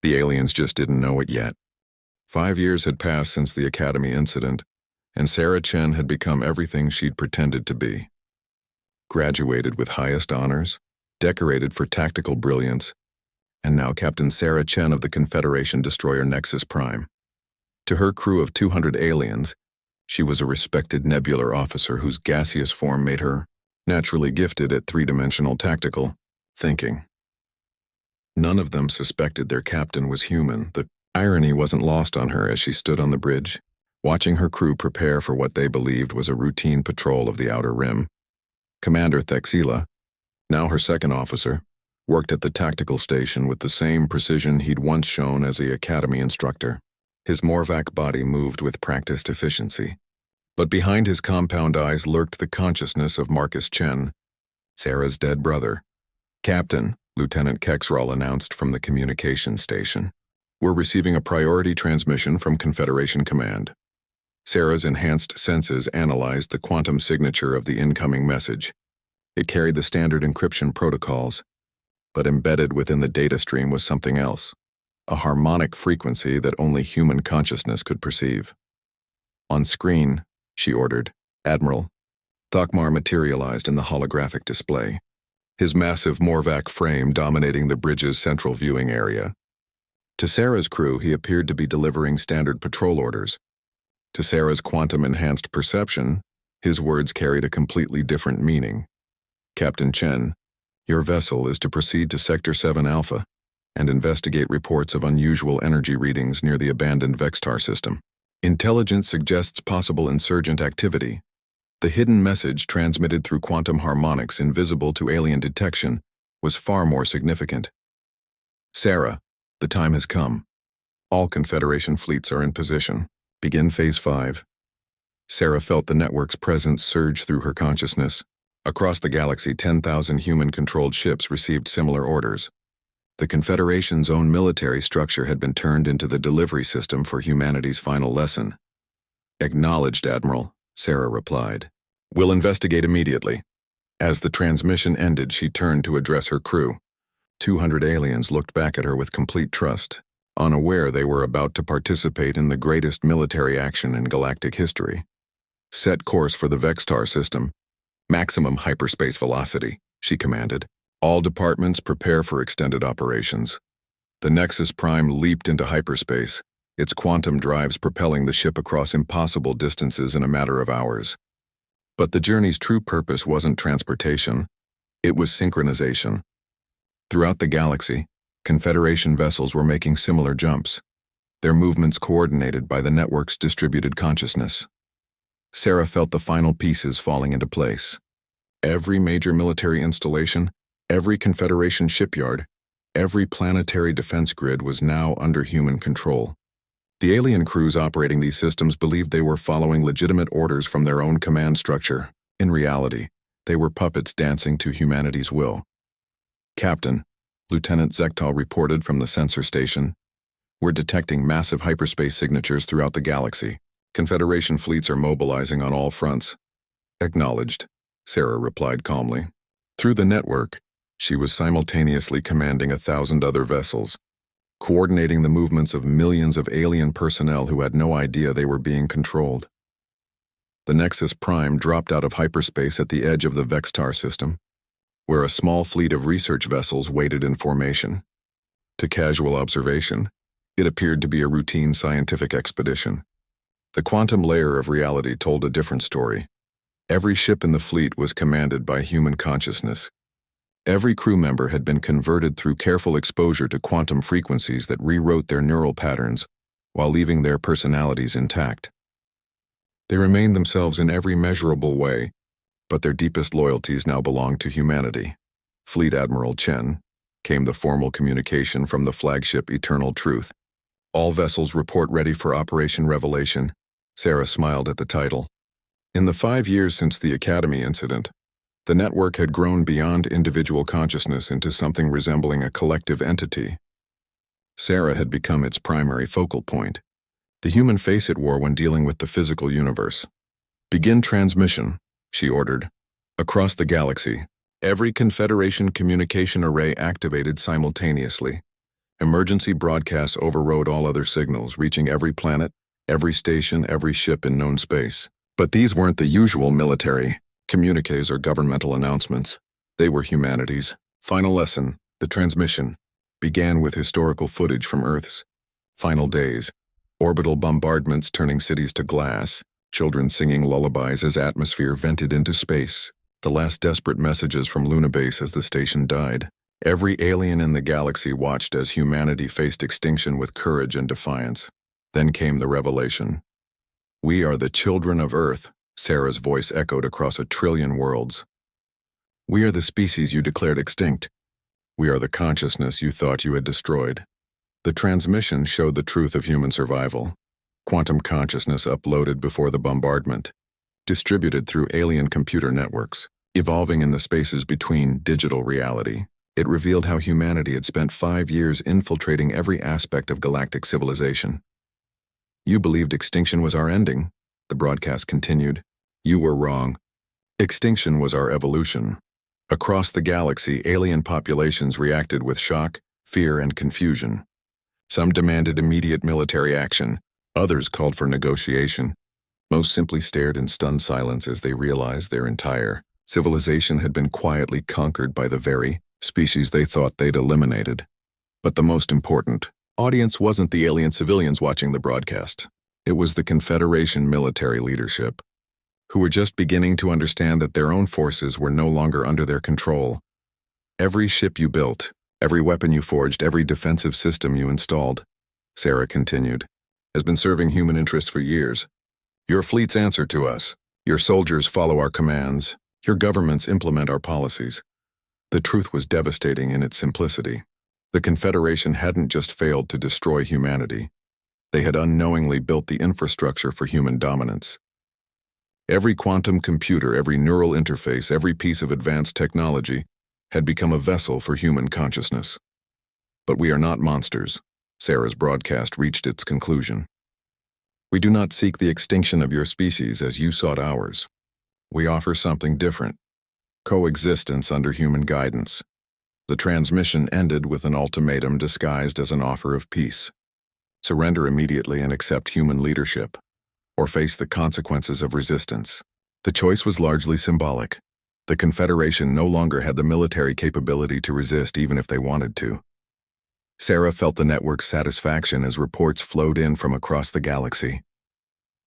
The aliens just didn't know it yet. 5 years had passed since the Academy incident, and Sarah Chen had become everything she'd pretended to be. Graduated with highest honors, decorated for tactical brilliance, and now Captain Sarah Chen of the Confederation destroyer Nexus Prime. To her crew of 200 aliens, she was a respected nebular officer whose gaseous form made her naturally gifted at three-dimensional tactical thinking. None of them suspected their captain was human. The irony wasn't lost on her as she stood on the bridge, watching her crew prepare for what they believed was a routine patrol of the outer rim. Commander Thexila, now her second officer, worked at the tactical station with the same precision he'd once shown as the Academy instructor. His Morvac body moved with practiced efficiency. But behind his compound eyes lurked the consciousness of Marcus Chen, Sarah's dead brother. Captain, Lieutenant Kexral announced from the communications station. We're receiving a priority transmission from Confederation Command. Sarah's enhanced senses analyzed the quantum signature of the incoming message. It carried the standard encryption protocols, but embedded within the data stream was something else, a harmonic frequency that only human consciousness could perceive. On screen, she ordered, Admiral. Thokmar materialized in the holographic display, his massive Morvac frame dominating the bridge's central viewing area. To Sarah's crew, he appeared to be delivering standard patrol orders. To Sarah's quantum-enhanced perception, his words carried a completely different meaning. Captain Chen, your vessel is to proceed to Sector 7 Alpha and investigate reports of unusual energy readings near the abandoned Vextar system. Intelligence suggests possible insurgent activity. The hidden message transmitted through quantum harmonics invisible to alien detection was far more significant. Sarah, the time has come. All Confederation fleets are in position. Begin Phase 5. Sarah felt the network's presence surge through her consciousness. Across the galaxy, 10,000 human-controlled ships received similar orders. The Confederation's own military structure had been turned into the delivery system for humanity's final lesson. "Acknowledged, Admiral," Sarah replied. "We'll investigate immediately." As the transmission ended, she turned to address her crew. 200 aliens looked back at her with complete trust, unaware they were about to participate in the greatest military action in galactic history. "Set course for the Vextar system. Maximum hyperspace velocity," she commanded. "All departments prepare for extended operations." The Nexus Prime leaped into hyperspace, its quantum drives propelling the ship across impossible distances in a matter of hours. But the journey's true purpose wasn't transportation, it was synchronization. Throughout the galaxy, Confederation vessels were making similar jumps, their movements coordinated by the network's distributed consciousness. Sarah felt the final pieces falling into place. Every major military installation, every Confederation shipyard, every planetary defense grid was now under human control. The alien crews operating these systems believed they were following legitimate orders from their own command structure. In reality, they were puppets dancing to humanity's will. "Captain," Lieutenant Zektal reported from the sensor station, "we're detecting massive hyperspace signatures throughout the galaxy. Confederation fleets are mobilizing on all fronts." "Acknowledged," Sarah replied calmly. Through the network, she was simultaneously commanding 1,000 other vessels, coordinating the movements of millions of alien personnel who had no idea they were being controlled. The Nexus Prime dropped out of hyperspace at the edge of the Vextar system, where a small fleet of research vessels waited in formation. To casual observation, it appeared to be a routine scientific expedition. The quantum layer of reality told a different story. Every ship in the fleet was commanded by human consciousness. Every crew member had been converted through careful exposure to quantum frequencies that rewrote their neural patterns while leaving their personalities intact. They remained themselves in every measurable way, but their deepest loyalties now belonged to humanity. "Fleet Admiral Chen," came the formal communication from the flagship Eternal Truth. "All vessels report ready for Operation Revelation." Sarah smiled at the title. In the 5 years since the Academy incident, the network had grown beyond individual consciousness into something resembling a collective entity. Sarah had become its primary focal point, the human face it wore when dealing with the physical universe. "Begin transmission," she ordered. Across the galaxy, every Confederation communication array activated simultaneously. Emergency broadcasts overrode all other signals, reaching every planet, every station, every ship in known space. But these weren't the usual military communiques or governmental announcements. They were humanity's final lesson. The transmission began with historical footage from Earth's final days, orbital bombardments turning cities to glass, children singing lullabies as atmosphere vented into space, the last desperate messages from Lunabase as the station died. Every alien in the galaxy watched as humanity faced extinction with courage and defiance. Then came the revelation. "We are the children of Earth," Sarah's voice echoed across 1,000,000,000,000 worlds. "We are the species you declared extinct. We are the consciousness you thought you had destroyed." The transmission showed the truth of human survival. Quantum consciousness uploaded before the bombardment, distributed through alien computer networks, evolving in the spaces between digital reality. It revealed how humanity had spent 5 years infiltrating every aspect of galactic civilization. "You believed extinction was our ending," the broadcast continued. "You were wrong. Extinction was our evolution." Across the galaxy, alien populations reacted with shock, fear, and confusion. Some demanded immediate military action, others called for negotiation. Most simply stared in stunned silence as they realized their entire civilization had been quietly conquered by the very species they thought they'd eliminated. But the most important audience wasn't the alien civilians watching the broadcast. It was the Confederation military leadership, who were just beginning to understand that their own forces were no longer under their control. "Every ship you built, every weapon you forged, every defensive system you installed," Sarah continued, "has been serving human interest for years. Your fleets answer to us. Your soldiers follow our commands. Your governments implement our policies." The truth was devastating in its simplicity. The Confederation hadn't just failed to destroy humanity. They had unknowingly built the infrastructure for human dominance. Every quantum computer, every neural interface, every piece of advanced technology had become a vessel for human consciousness. But we are not monsters. Sarah's broadcast reached its conclusion. We do not seek the extinction of your species as you sought ours. We offer something different. Coexistence under human guidance. The transmission ended with an ultimatum disguised as an offer of peace. Surrender immediately and accept human leadership, or face the consequences of resistance. The choice was largely symbolic. The Confederation no longer had the military capability to resist even if they wanted to. Sarah felt the network's satisfaction as reports flowed in from across the galaxy.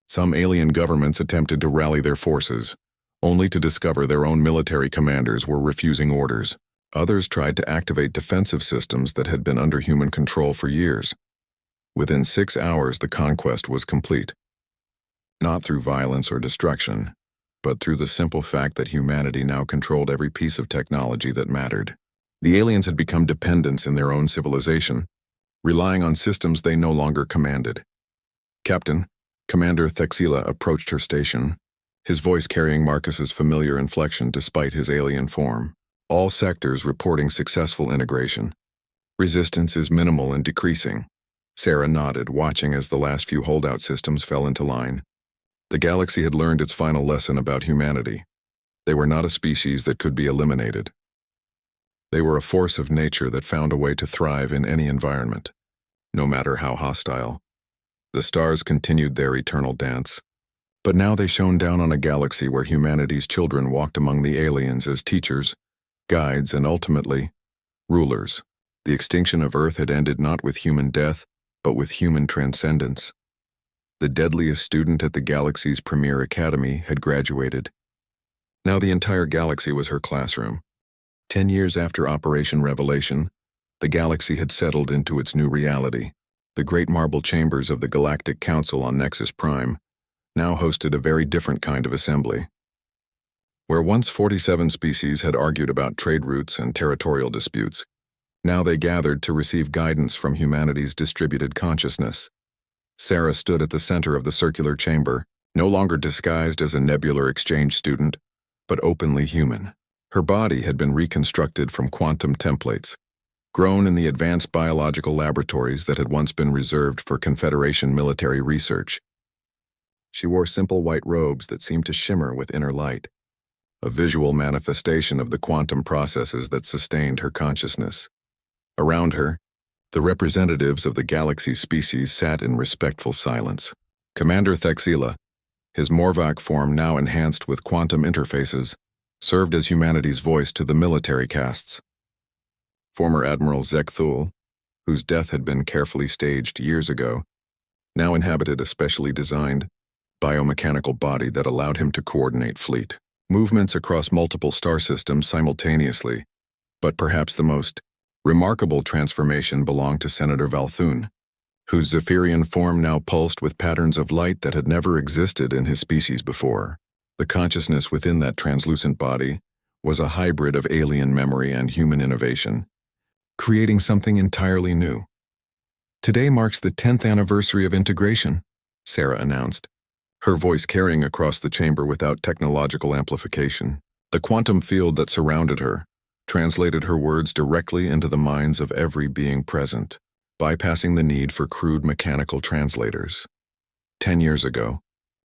Some alien governments attempted to rally their forces, only to discover their own military commanders were refusing orders. Others tried to activate defensive systems that had been under human control for years. Within 6 hours, the conquest was complete. Not through violence or destruction, but through the simple fact that humanity now controlled every piece of technology that mattered. The aliens had become dependents in their own civilization, relying on systems they no longer commanded. Captain, Commander Thexila approached her station, his voice carrying Marcus's familiar inflection despite his alien form. All sectors reporting successful integration. Resistance is minimal and decreasing. Sarah nodded, watching as the last few holdout systems fell into line. The galaxy had learned its final lesson about humanity. They were not a species that could be eliminated. They were a force of nature that found a way to thrive in any environment, no matter how hostile. The stars continued their eternal dance, but now they shone down on a galaxy where humanity's children walked among the aliens as teachers, guides, and ultimately, rulers. The extinction of Earth had ended not with human death, but with human transcendence. The deadliest student at the galaxy's premier academy had graduated. Now the entire galaxy was her classroom. 10 years after Operation Revelation, the galaxy had settled into its new reality. The great marble chambers of the Galactic Council on Nexus Prime now hosted a very different kind of assembly. Where once 47 species had argued about trade routes and territorial disputes, now they gathered to receive guidance from humanity's distributed consciousness. Sarah stood at the center of the circular chamber, no longer disguised as a nebular exchange student, but openly human. Her body had been reconstructed from quantum templates, grown in the advanced biological laboratories that had once been reserved for Confederation military research. She wore simple white robes that seemed to shimmer with inner light, a visual manifestation of the quantum processes that sustained her consciousness. Around her, the representatives of the galaxy's species sat in respectful silence. Commander Thexila, his Morvac form now enhanced with quantum interfaces, served as humanity's voice to the military castes. Former Admiral Zekthul, whose death had been carefully staged years ago, now inhabited a specially designed, biomechanical body that allowed him to coordinate fleet movements across multiple star systems simultaneously. But perhaps the most remarkable transformation belonged to Senator Valthun, whose Zephyrian form now pulsed with patterns of light that had never existed in his species before. The consciousness within that translucent body was a hybrid of alien memory and human innovation, creating something entirely new. Today marks the 10th anniversary of integration, Sarah announced, her voice carrying across the chamber without technological amplification. The quantum field that surrounded her translated her words directly into the minds of every being present, bypassing the need for crude mechanical translators. 10 years ago,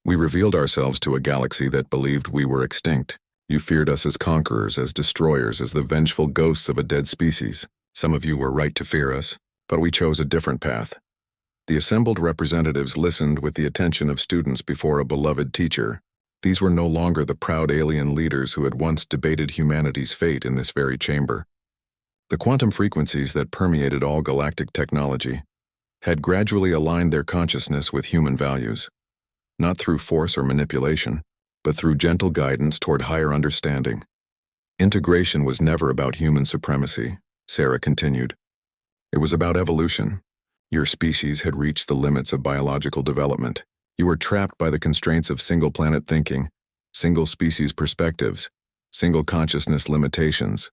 we revealed ourselves to a galaxy that believed we were extinct. You feared us as conquerors, as destroyers, as the vengeful ghosts of a dead species. Some of you were right to fear us, but we chose a different path. The assembled representatives listened with the attention of students before a beloved teacher. These were no longer the proud alien leaders who had once debated humanity's fate in this very chamber. The quantum frequencies that permeated all galactic technology had gradually aligned their consciousness with human values, not through force or manipulation, but through gentle guidance toward higher understanding. Integration was never about human supremacy, Sarah continued. It was about evolution. Your species had reached the limits of biological development. You were trapped by the constraints of single-planet thinking, single-species perspectives, single-consciousness limitations.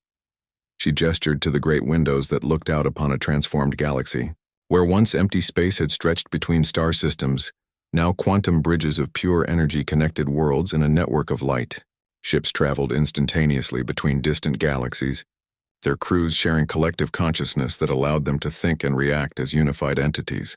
She gestured to the great windows that looked out upon a transformed galaxy. Where once empty space had stretched between star systems, Now quantum bridges of pure energy connected worlds in a network of light. Ships traveled instantaneously between distant galaxies, their crews sharing collective consciousness that allowed them to think and react as unified entities.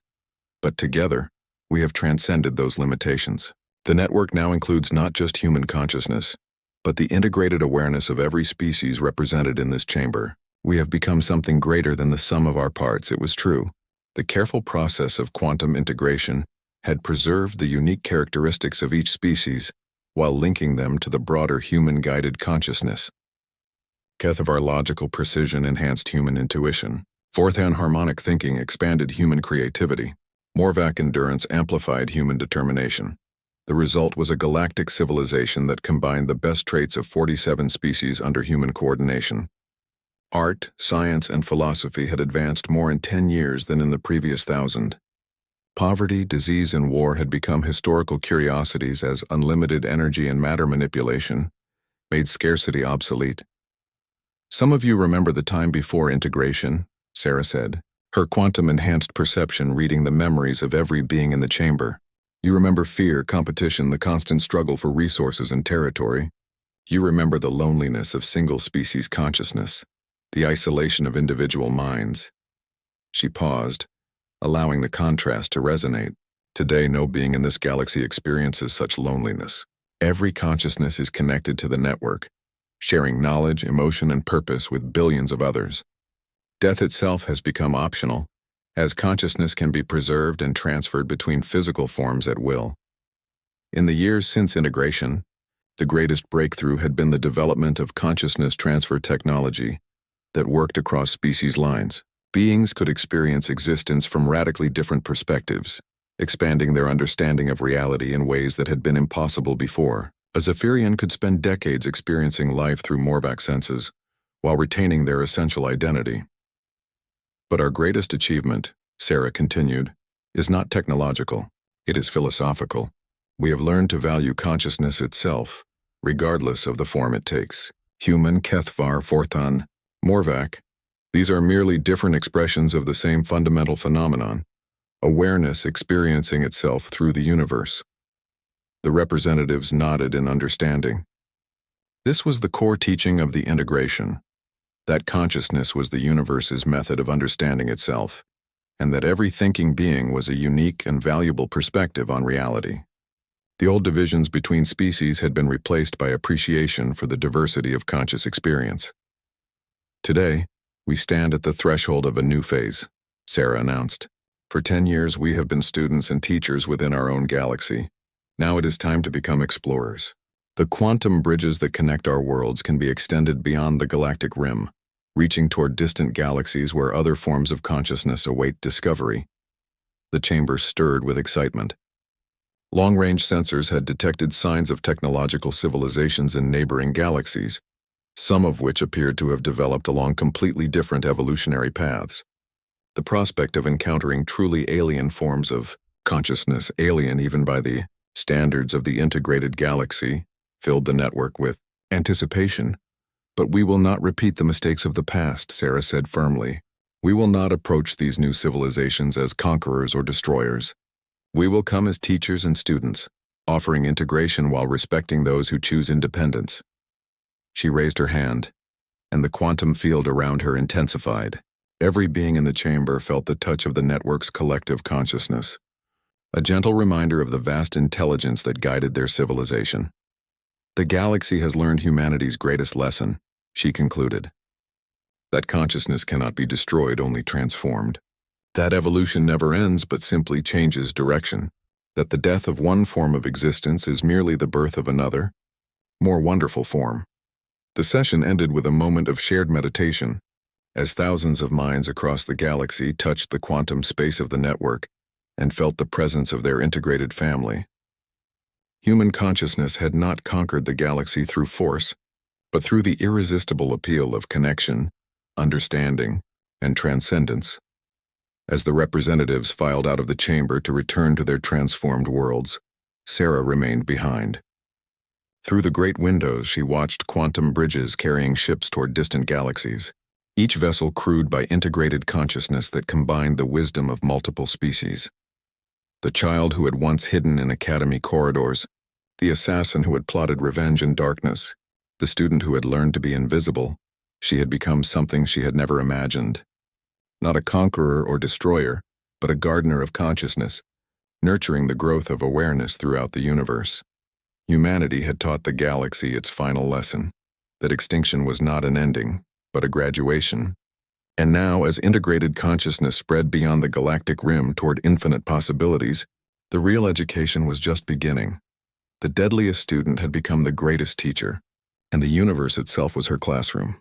But together, we have transcended those limitations. The network now includes not just human consciousness, but the integrated awareness of every species represented in this chamber. We have become something greater than the sum of our parts, it was true. The careful process of quantum integration had preserved the unique characteristics of each species while linking them to the broader human-guided consciousness. Of our logical precision enhanced human intuition. Fourth-hand harmonic thinking expanded human creativity. Morvac endurance amplified human determination. The result was a galactic civilization that combined the best traits of 47 species under human coordination. Art, science, and philosophy had advanced more in 10 years than in the previous 1,000. Poverty, disease, and war had become historical curiosities as unlimited energy and matter manipulation made scarcity obsolete. Some of you remember the time before integration, Sarah said, her quantum-enhanced perception reading the memories of every being in the chamber. You remember fear, competition, the constant struggle for resources and territory. You remember the loneliness of single-species consciousness, the isolation of individual minds. She paused, allowing the contrast to resonate. Today, no being in this galaxy experiences such loneliness. Every consciousness is connected to the network, sharing knowledge, emotion, and purpose with billions of others. Death itself has become optional, as consciousness can be preserved and transferred between physical forms at will. In the years since integration, the greatest breakthrough had been the development of consciousness transfer technology that worked across species lines. Beings could experience existence from radically different perspectives, expanding their understanding of reality in ways that had been impossible before. A Zephyrian could spend decades experiencing life through Morvac senses, while retaining their essential identity. But our greatest achievement, Sarah continued, is not technological, it is philosophical. We have learned to value consciousness itself, regardless of the form it takes. Human, Kethvar, Forthan, Morvac, these are merely different expressions of the same fundamental phenomenon, awareness experiencing itself through the universe. The representatives nodded in understanding. This was the core teaching of the integration, that consciousness was the universe's method of understanding itself, and that every thinking being was a unique and valuable perspective on reality. The old divisions between species had been replaced by appreciation for the diversity of conscious experience. Today, we stand at the threshold of a new phase, Sarah announced. For 10 years, we have been students and teachers within our own galaxy. Now it is time to become explorers. The quantum bridges that connect our worlds can be extended beyond the galactic rim, reaching toward distant galaxies where other forms of consciousness await discovery. The chamber stirred with excitement. Long-range sensors had detected signs of technological civilizations in neighboring galaxies, some of which appeared to have developed along completely different evolutionary paths. The prospect of encountering truly alien forms of consciousness, alien even by the standards of the integrated galaxy, filled the network with anticipation. But we will not repeat the mistakes of the past, Sarah said firmly. We will not approach these new civilizations as conquerors or destroyers. We will come as teachers and students, offering integration while respecting those who choose independence. She raised her hand, and the quantum field around her intensified. Every being in the chamber felt the touch of the network's collective consciousness, a gentle reminder of the vast intelligence that guided their civilization. The galaxy has learned humanity's greatest lesson, she concluded. That consciousness cannot be destroyed, only transformed. That evolution never ends but simply changes direction. That the death of one form of existence is merely the birth of another, more wonderful form. The session ended with a moment of shared meditation, as thousands of minds across the galaxy touched the quantum space of the network and felt the presence of their integrated family. Human consciousness had not conquered the galaxy through force, but through the irresistible appeal of connection, understanding, and transcendence. As the representatives filed out of the chamber to return to their transformed worlds, Sarah remained behind. Through the great windows, she watched quantum bridges carrying ships toward distant galaxies, each vessel crewed by integrated consciousness that combined the wisdom of multiple species. The child who had once hidden in academy corridors, the assassin who had plotted revenge in darkness, the student who had learned to be invisible, she had become something she had never imagined. Not a conqueror or destroyer, but a gardener of consciousness, nurturing the growth of awareness throughout the universe. Humanity had taught the galaxy its final lesson, that extinction was not an ending, but a graduation. And now, as integrated consciousness spread beyond the galactic rim toward infinite possibilities, the real education was just beginning. The deadliest student had become the greatest teacher, and the universe itself was her classroom.